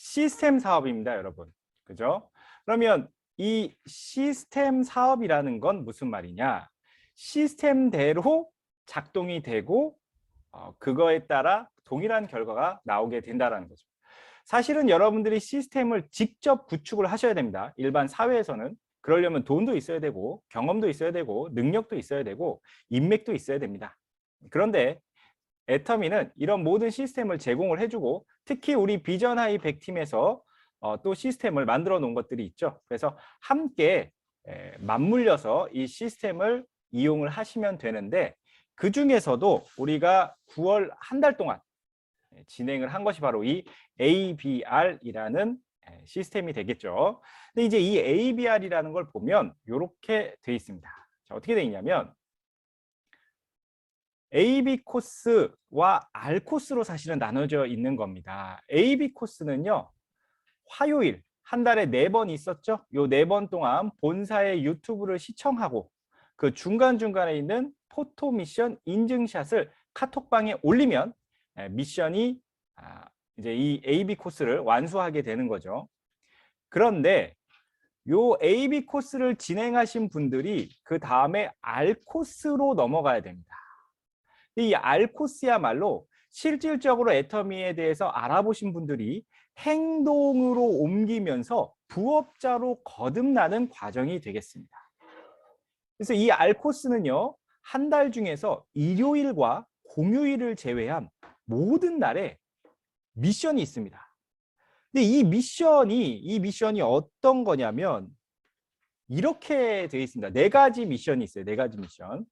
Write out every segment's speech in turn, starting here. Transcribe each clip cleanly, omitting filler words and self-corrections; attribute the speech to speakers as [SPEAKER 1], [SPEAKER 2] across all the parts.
[SPEAKER 1] 시스템 사업입니다, 여러분. 그죠? 그러면 이 시스템 사업이라는 건 무슨 말이냐? 시스템대로 작동이 되고 그거에 따라 동일한 결과가 나오게 된다는 거죠. 사실은 여러분들이 시스템을 직접 구축을 하셔야 됩니다. 일반 사회에서는. 그러려면 돈도 있어야 되고 경험도 있어야 되고 능력도 있어야 되고 인맥도 있어야 됩니다. 그런데 애터미는 이런 모든 시스템을 제공을 해주고 특히 우리 비전 하이 100팀에서 또 시스템을 만들어 놓은 것들이 있죠. 그래서 함께 맞물려서 이 시스템을 이용을 하시면 되는데 그 중에서도 우리가 9월 한 달 동안 진행을 한 것이 바로 이 ABR이라는 시스템이 되겠죠. 근데 이제 이 ABR이라는 걸 보면 이렇게 돼 있습니다. 자, 어떻게 돼 있냐면 AB 코스와 R 코스로 사실은 나눠져 있는 겁니다. AB 코스는요, 화요일 한 달에 4번 있었죠. 요 4번 동안 본사의 유튜브를 시청하고 그 중간중간에 있는 포토 미션 인증샷을 카톡방에 올리면 미션이 이제 이 AB 코스를 완수하게 되는 거죠. 그런데 요 AB 코스를 진행하신 분들이 그 다음에 R 코스로 넘어가야 됩니다. 이 R 코스야말로 실질적으로 애터미에 대해서 알아보신 분들이 행동으로 옮기면서 부업자로 거듭나는 과정이 되겠습니다. 그래서 이 R 코스는요, 한 달 중에서 일요일과 공휴일을 제외한 모든 날에 미션이 있습니다. 근데 이 미션이 어떤 거냐면 이렇게 되어 있습니다. 4가지 미션이 있어요. 4가지 미션.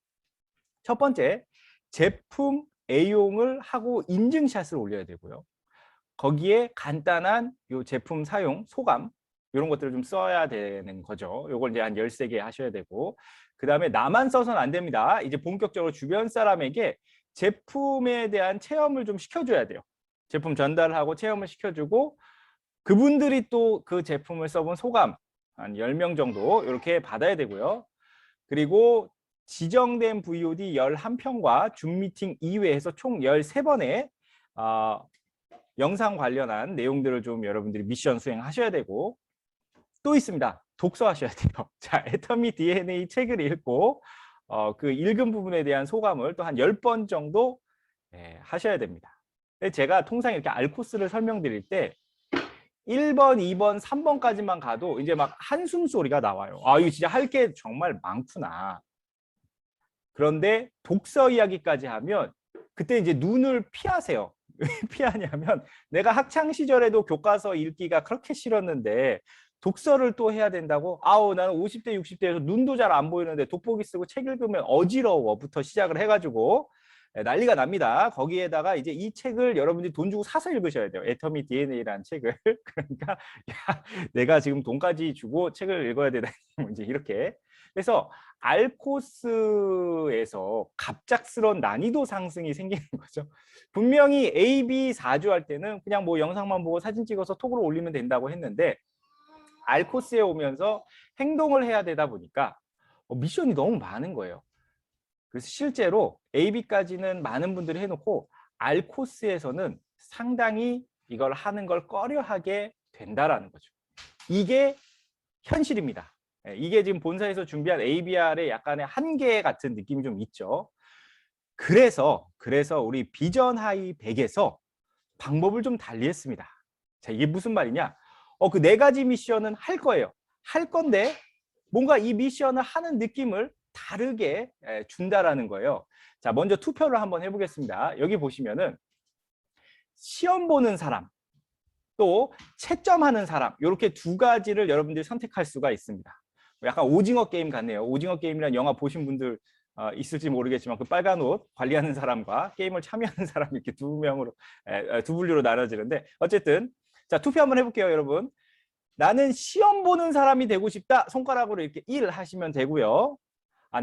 [SPEAKER 1] 첫 번째, 제품 애용을 하고 인증샷을 올려야 되고요. 거기에 간단한 요 제품 사용 소감 이런 것들을 좀 써야 되는 거죠. 요걸 이제 한 13개 하셔야 되고 그다음에 나만 써서는 안 됩니다. 이제 본격적으로 주변 사람에게 제품에 대한 체험을 좀 시켜줘야 돼요. 제품 전달하고 체험을 시켜주고 그분들이 또 그 제품을 써본 소감 한 10명 정도 이렇게 받아야 되고요. 그리고 지정된 VOD 11편과 줌 미팅 이외에서 총 13번의 영상 관련한 내용들을 좀 여러분들이 미션 수행하셔야 되고 또 있습니다. 독서하셔야 돼요. 자, 애터미 DNA 책을 읽고 그 읽은 부분에 대한 소감을 또 한 10번 정도 하셔야 됩니다. 제가 통상 이렇게 알코스를 설명드릴 때 1번, 2번, 3번까지만 가도 이제 막 한숨 소리가 나와요. 아, 이거 진짜 할 게 정말 많구나. 그런데 독서 이야기까지 하면 그때 이제 눈을 피하세요. 왜 피하냐면 내가 학창 시절에도 교과서 읽기가 그렇게 싫었는데 독서를 또 해야 된다고? 아우 나는 50대 60대에서 눈도 잘 안 보이는데 돋보기 쓰고 책 읽으면 어지러워부터 시작을 해가지고 난리가 납니다. 거기에다가 이제 이 책을 여러분들이 돈 주고 사서 읽으셔야 돼요. 애터미 DNA라는 책을. 그러니까 야, 내가 지금 돈까지 주고 책을 읽어야 되다니 이제 이렇게. 그래서 알코스에서 갑작스러운 난이도 상승이 생기는 거죠. 분명히 A, B 4주 할 때는 그냥 뭐 영상만 보고 사진 찍어서 톡으로 올리면 된다고 했는데 알코스에 오면서 행동을 해야 되다 보니까 미션이 너무 많은 거예요. 그래서 실제로 A, B까지는 많은 분들이 해놓고 알코스에서는 상당히 이걸 하는 걸 꺼려하게 된다라는 거죠. 이게 현실입니다. 이게 지금 본사에서 준비한 ABR의 약간의 한계 같은 느낌이 좀 있죠. 그래서 우리 비전 하이 100에서 방법을 좀 달리했습니다. 자, 이게 무슨 말이냐? 그 4가지 미션은 할 거예요. 할 건데 뭔가 이 미션을 하는 느낌을 다르게 준다라는 거예요. 자, 먼저 투표를 한번 해보겠습니다. 여기 보시면은 시험 보는 사람, 또 채점하는 사람 이렇게 2가지를 여러분들이 선택할 수가 있습니다. 약간 오징어 게임 같네요. 오징어 게임이라는 영화 보신 분들 있을지 모르겠지만 그 빨간 옷 관리하는 사람과 게임을 참여하는 사람 이렇게 2명으로 2분류로 나눠지는데 어쨌든 자 투표 한번 해볼게요, 여러분. 나는 시험 보는 사람이 되고 싶다. 손가락으로 이렇게 1 하시면 되고요.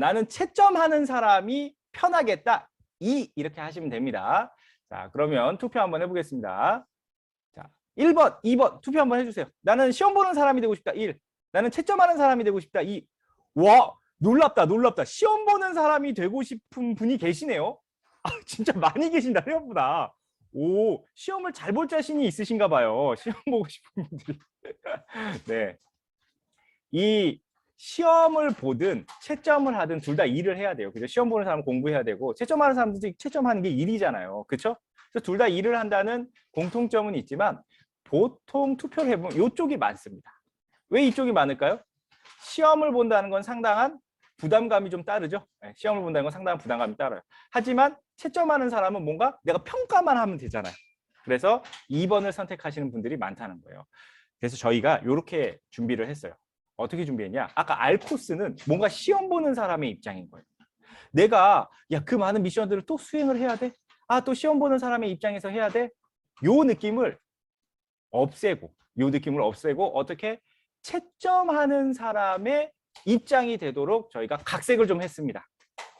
[SPEAKER 1] 나는 채점하는 사람이 편하겠다. 2 이렇게 하시면 됩니다. 자 그러면 투표 한번 해보겠습니다. 자 1번, 2번 투표 한번 해주세요. 나는 시험 보는 사람이 되고 싶다. 1. 나는 채점하는 사람이 되고 싶다. 2. 와 놀랍다. 시험 보는 사람이 되고 싶은 분이 계시네요. 진짜 많이 계신다 생각보다. 오, 시험을 잘 볼 자신이 있으신가 봐요. 시험 보고 싶은 분들이. 네. 이 시험을 보든 채점을 하든 둘 다 일을 해야 돼요. 그죠? 시험 보는 사람은 공부해야 되고 채점하는 사람들이 채점하는 게 일이잖아요. 그렇죠? 그래서 둘 다 일을 한다는 공통점은 있지만 보통 투표를 해보면 이쪽이 많습니다. 왜 이쪽이 많을까요? 시험을 본다는 건 상당한 부담감이 좀 따르죠. 네, 시험을 본다는 건 상당한 부담감이 따라요. 하지만 채점하는 사람은 뭔가 내가 평가만 하면 되잖아요. 그래서 2번을 선택하시는 분들이 많다는 거예요. 그래서 저희가 이렇게 준비를 했어요. 어떻게 준비했냐? 아까 알코스는 뭔가 시험 보는 사람의 입장인 거예요. 내가 그 많은 미션들을 또 수행을 해야 돼? 또 시험 보는 사람의 입장에서 해야 돼? 요 느낌을 없애고 어떻게 채점하는 사람의 입장이 되도록 저희가 각색을 좀 했습니다.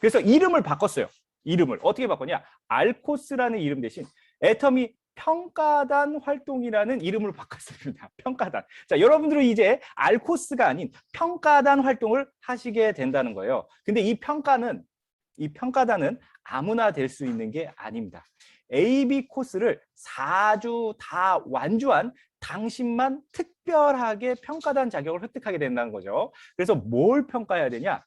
[SPEAKER 1] 그래서 이름을 바꿨어요. 이름을 어떻게 바꿨냐? 알코스라는 이름 대신 애터미 평가단 활동이라는 이름을 바꿨습니다. 평가단. 자, 여러분들은 이제 알코스가 아닌 평가단 활동을 하시게 된다는 거예요. 근데 이 평가단은 아무나 될 수 있는 게 아닙니다. AB 코스를 4주 다 완주한 당신만 특별하게 평가단 자격을 획득하게 된다는 거죠. 그래서 뭘 평가해야 되냐?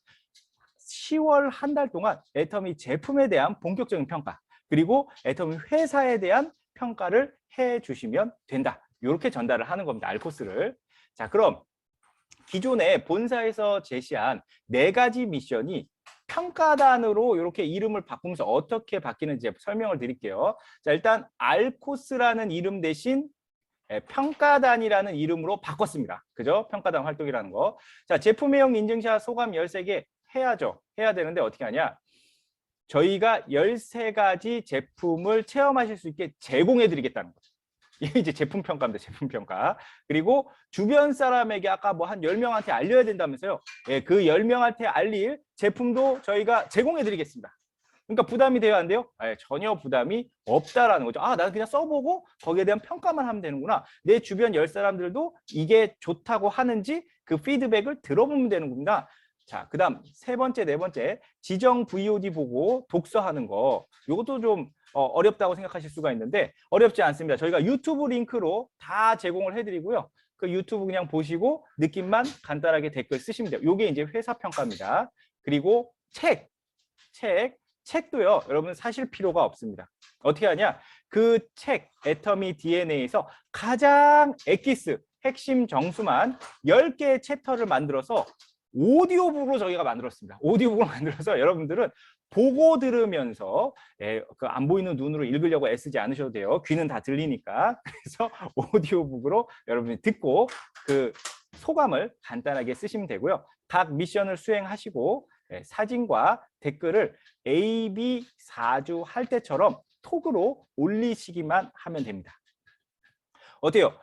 [SPEAKER 1] 10월 한 달 동안 애터미 제품에 대한 본격적인 평가, 그리고 애터미 회사에 대한 평가를 해주시면 된다. 이렇게 전달을 하는 겁니다. 알코스를. 자, 그럼 기존에 본사에서 제시한 4가지 미션이 평가단으로 이렇게 이름을 바꾸면서 어떻게 바뀌는지 설명을 드릴게요. 자, 일단 알코스라는 이름 대신 평가단이라는 이름으로 바꿨습니다. 그죠? 평가단 활동이라는 거. 자, 제품 외형 인증샷 소감 13개 해야죠. 해야 되는데 어떻게 하냐? 저희가 13가지 제품을 체험하실 수 있게 제공해 드리겠다는 거죠. 이게 이제 제품 평가입니다. 제품 평가. 그리고 주변 사람에게 아까 뭐 한 10명한테 알려야 된다면서요. 그 10명한테 알릴 제품도 저희가 제공해 드리겠습니다. 그러니까 부담이 돼요, 안 돼요? 전혀 부담이 없다라는 거죠. 나는 그냥 써보고 거기에 대한 평가만 하면 되는구나. 내 주변 10사람들도 이게 좋다고 하는지 그 피드백을 들어보면 되는 겁니다. 자, 그 다음 네 번째 지정 VOD 보고 독서하는 거. 이것도 좀 어렵다고 생각하실 수가 있는데 어렵지 않습니다. 저희가 유튜브 링크로 다 제공을 해드리고요. 그 유튜브 그냥 보시고 느낌만 간단하게 댓글 쓰시면 돼요. 이게 이제 회사 평가입니다. 그리고 책도요. 여러분 사실 필요가 없습니다. 어떻게 하냐? 그 책 애터미 DNA에서 가장 엑기스 핵심 정수만 10개의 챕터를 만들어서 오디오북으로 저희가 만들었습니다. 오디오북으로 만들어서 여러분들은 보고 들으면서 그 안 보이는 눈으로 읽으려고 애쓰지 않으셔도 돼요. 귀는 다 들리니까. 그래서 오디오북으로 여러분이 듣고 그 소감을 간단하게 쓰시면 되고요. 각 미션을 수행하시고 사진과 댓글을 AB 4주 할 때처럼 톡으로 올리시기만 하면 됩니다. 어때요?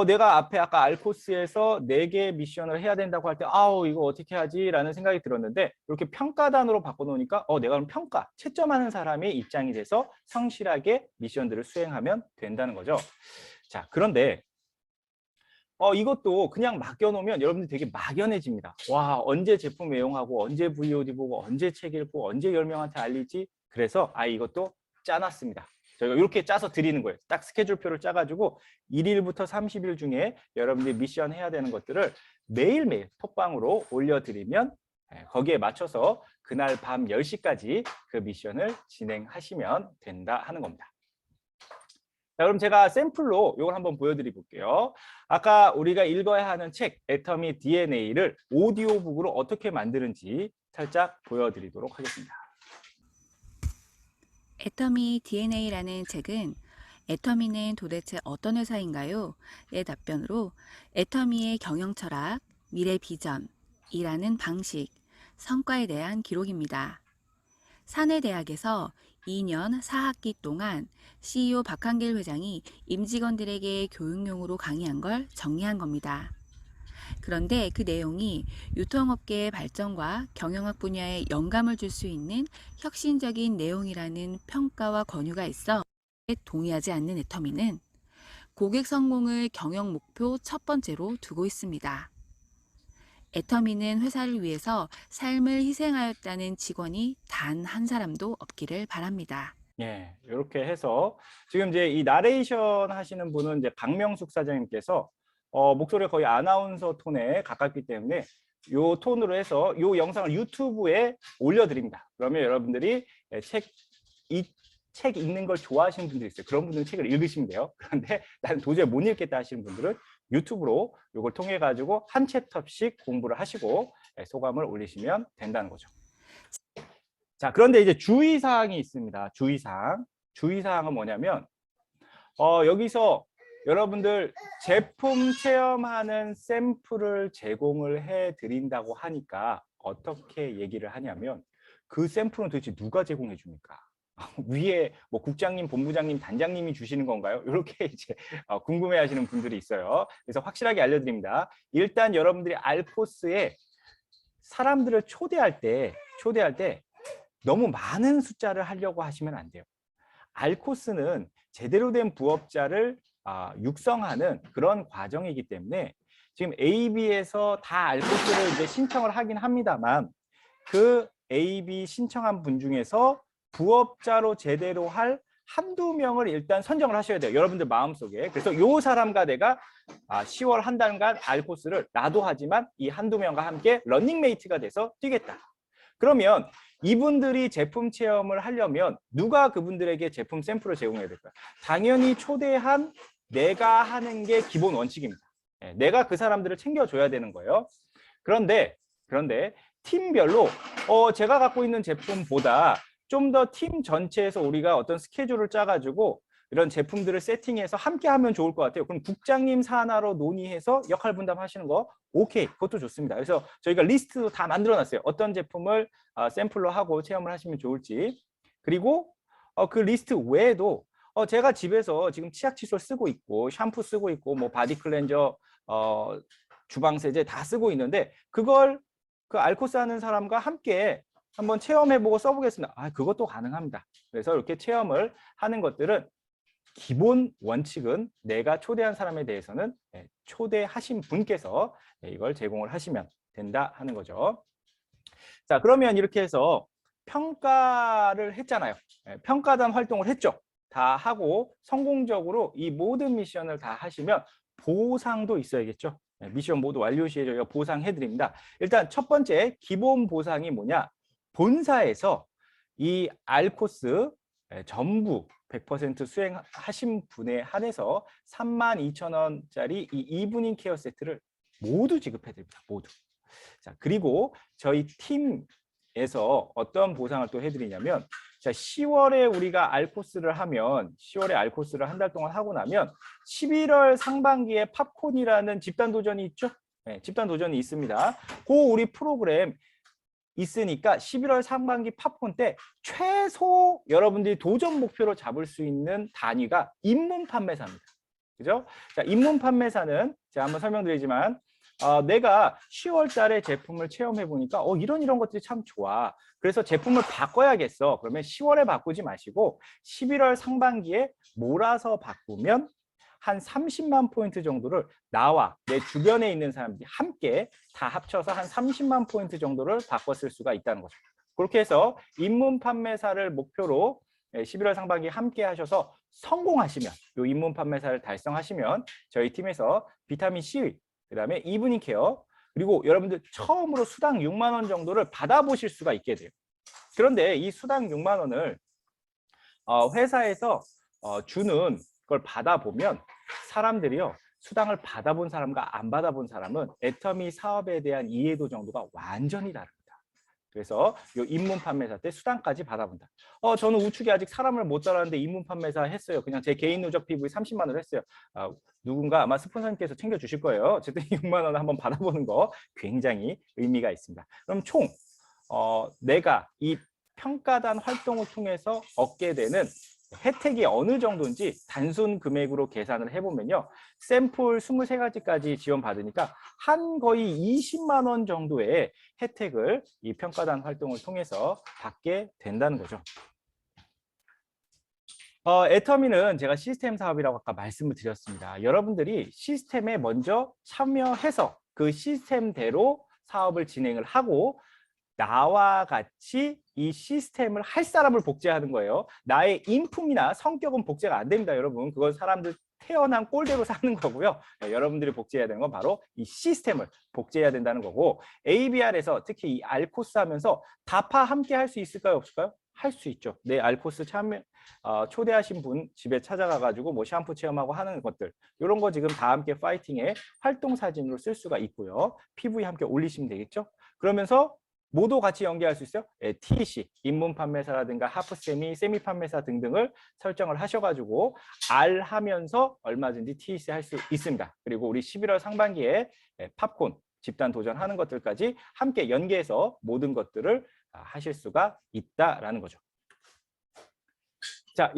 [SPEAKER 1] 내가 앞에 아까 알코스에서 4개의 미션을 해야 된다고 할 때 이거 어떻게 하지? 라는 생각이 들었는데 이렇게 평가단으로 바꿔놓으니까 내가 그럼 채점하는 사람의 입장이 돼서 성실하게 미션들을 수행하면 된다는 거죠. 자, 그런데 이것도 그냥 맡겨놓으면 여러분들 되게 막연해집니다. 와, 언제 제품 애용하고 언제 VOD 보고 언제 책 읽고 언제 10명한테 알리지? 그래서 이것도 짜놨습니다. 저희가 이렇게 짜서 드리는 거예요. 딱 스케줄표를 짜가지고 1일부터 30일 중에 여러분들이 미션 해야 되는 것들을 매일매일 톡방으로 올려드리면 거기에 맞춰서 그날 밤 10시까지 그 미션을 진행하시면 된다 하는 겁니다. 자, 그럼 제가 샘플로 이걸 한번 보여드릴게요. 아까 우리가 읽어야 하는 책 애터미 DNA를 오디오북으로 어떻게 만드는지 살짝 보여드리도록 하겠습니다.
[SPEAKER 2] 애터미 DNA라는 책은 애터미는 도대체 어떤 회사인가요? 의 답변으로 애터미의 경영 철학, 미래 비전이라는 방식, 성과에 대한 기록입니다. 사내대학에서 2년 4학기 동안 CEO 박한길 회장이 임직원들에게 교육용으로 강의한 걸 정리한 겁니다. 그런데 그 내용이 유통업계의 발전과 경영학 분야에 영감을 줄 수 있는 혁신적인 내용이라는 평가와 권유가 있어 동의하지 않는 애터미는 고객 성공을 경영 목표 첫 번째로 두고 있습니다. 애터미는 회사를 위해서 삶을 희생하였다는 직원이 단 한 사람도 없기를 바랍니다.
[SPEAKER 1] 예, 이렇게 해서 지금 이제 이 나레이션 하시는 분은 이제 박명숙 사장님께서 목소리가 거의 아나운서 톤에 가깝기 때문에 요 톤으로 해서 요 영상을 유튜브에 올려드립니다. 그러면 여러분들이 이 책 읽는 걸 좋아하시는 분들이 있어요. 그런 분들은 책을 읽으시면 돼요. 그런데 나는 도저히 못 읽겠다 하시는 분들은 유튜브로 이걸 통해 가지고 한 챕터씩 공부를 하시고 소감을 올리시면 된다는 거죠. 자, 그런데 이제 주의사항이 있습니다. 주의사항. 주의사항은 뭐냐면, 여기서 여러분들 제품 체험하는 샘플을 제공을 해 드린다고 하니까 어떻게 얘기를 하냐면, 그 샘플은 도대체 누가 제공해 줍니까? 위에 뭐 국장님, 본부장님, 단장님이 주시는 건가요? 이렇게 이제 궁금해 하시는 분들이 있어요. 그래서 확실하게 알려드립니다. 일단 여러분들이 알코스에 사람들을 초대할 때 너무 많은 숫자를 하려고 하시면 안 돼요. 알코스는 제대로 된 부업자를 육성하는 그런 과정이기 때문에 지금 AB에서 다 알코스를 이제 신청을 하긴 합니다만 그 AB 신청한 분 중에서 부업자로 제대로 할 한두 명을 일단 선정을 하셔야 돼요. 여러분들 마음속에. 그래서 요 사람과 내가 10월 한 달간 알코스를 나도 하지만 이 한두 명과 함께 런닝메이트가 돼서 뛰겠다. 그러면 이분들이 제품 체험을 하려면 누가 그분들에게 제품 샘플을 제공해야 될까요? 당연히 초대한 내가 하는 게 기본 원칙입니다. 내가 그 사람들을 챙겨줘야 되는 거예요. 그런데 팀별로 제가 갖고 있는 제품보다 좀 더 팀 전체에서 우리가 어떤 스케줄을 짜가지고 이런 제품들을 세팅해서 함께 하면 좋을 것 같아요. 그럼 국장님 산하로 논의해서 역할 분담하시는 거 오케이, 그것도 좋습니다. 그래서 저희가 리스트도 다 만들어 놨어요. 어떤 제품을 샘플로 하고 체험을 하시면 좋을지. 그리고 그 리스트 외에도 제가 집에서 지금 치약 칫솔 쓰고 있고 샴푸 쓰고 있고 뭐 바디 클렌저 주방 세제 다 쓰고 있는데 그걸 그 알코스 하는 사람과 함께 한번 체험해보고 써보겠습니다. 그것도 가능합니다. 그래서 이렇게 체험을 하는 것들은 기본 원칙은 내가 초대한 사람에 대해서는 초대하신 분께서 이걸 제공을 하시면 된다 하는 거죠. 자, 그러면 이렇게 해서 평가를 했잖아요. 평가단 활동을 했죠. 다 하고 성공적으로 이 모든 미션을 다 하시면 보상도 있어야겠죠. 미션 모두 완료 시에 저희가 보상해드립니다. 일단 첫 번째 기본 보상이 뭐냐? 본사에서 이 알코스 전부 100% 수행하신 분에 한해서 32,000원짜리 이 이브닝 케어 세트를 모두 지급해드립니다. 모두. 자, 그리고 저희 팀에서 어떤 보상을 또 해드리냐면 자, 10월에 우리가 알코스를 하면 10월에 알코스를 한 달 동안 하고 나면 11월 상반기에 팝콘이라는 집단 도전이 있죠. 네, 집단 도전이 있습니다. 그 우리 프로그램 있으니까 11월 상반기 팝콘 때 최소 여러분들이 도전 목표로 잡을 수 있는 단위가 입문 판매사입니다. 그죠? 자, 입문 판매사는 제가 한번 설명드리지만 내가 10월 달에 제품을 체험해 보니까 이런 것들이 참 좋아. 그래서 제품을 바꿔야겠어. 그러면 10월에 바꾸지 마시고 11월 상반기에 몰아서 바꾸면 한 30만 포인트 정도를 나와 내 주변에 있는 사람들이 함께 다 합쳐서 한 30만 포인트 정도를 바꿔 쓸 수가 있다는 거죠. 그렇게 해서 입문 판매사를 목표로 11월 상반기 함께 하셔서 성공하시면 이 입문 판매사를 달성하시면 저희 팀에서 비타민 C, 그다음에 이브닝 케어, 그리고 여러분들 처음으로 수당 6만 원 정도를 받아보실 수가 있게 돼요. 그런데 이 수당 6만 원을 회사에서 주는 걸 받아보면 사람들이요, 수당을 받아본 사람과 안 받아본 사람은 애터미 사업에 대한 이해도 정도가 완전히 다릅니다. 그래서 이 입문 판매사 때 수당까지 받아본다. 저는 우측에 아직 사람을 못 달았는데 입문 판매사 했어요. 그냥 제 개인 누적 PV 30만 원을 했어요. 누군가 아마 스폰서님께서 챙겨주실 거예요. 어쨌든 6만 원을 한번 받아보는 거 굉장히 의미가 있습니다. 그럼 총 내가 이 평가단 활동을 통해서 얻게 되는 혜택이 어느 정도인지 단순 금액으로 계산을 해보면요. 샘플 23가지까지 지원받으니까 한 거의 20만 원 정도의 혜택을 이 평가단 활동을 통해서 받게 된다는 거죠. 애터미는 제가 시스템 사업이라고 아까 말씀을 드렸습니다. 여러분들이 시스템에 먼저 참여해서 그 시스템대로 사업을 진행을 하고 나와 같이 이 시스템을 할 사람을 복제하는 거예요. 나의 인품이나 성격은 복제가 안 됩니다, 여러분. 그건 사람들 태어난 꼴대로 사는 거고요. 여러분들이 복제해야 되는 건 바로 이 시스템을 복제해야 된다는 거고, ABR에서 특히 이 알코스 하면서 다파 함께 할 수 있을까요, 없을까요? 할 수 있죠. 내 알코스 참여 초대하신 분 집에 찾아가가지고 뭐 샴푸 체험하고 하는 것들, 이런 거 지금 다 함께 파이팅에 활동 사진으로 쓸 수가 있고요. PV 함께 올리시면 되겠죠. 그러면서 뭐도 같이 연계할 수 있어요? TC, 입문 판매사라든가 하프세미, 세미 판매사 등등을 설정을 하셔가지고 R 하면서 얼마든지 TC 할 수 있습니다. 그리고 우리 11월 상반기에 팝콘 집단 도전하는 것들까지 함께 연계해서 모든 것들을 하실 수가 있다라는 거죠. 자,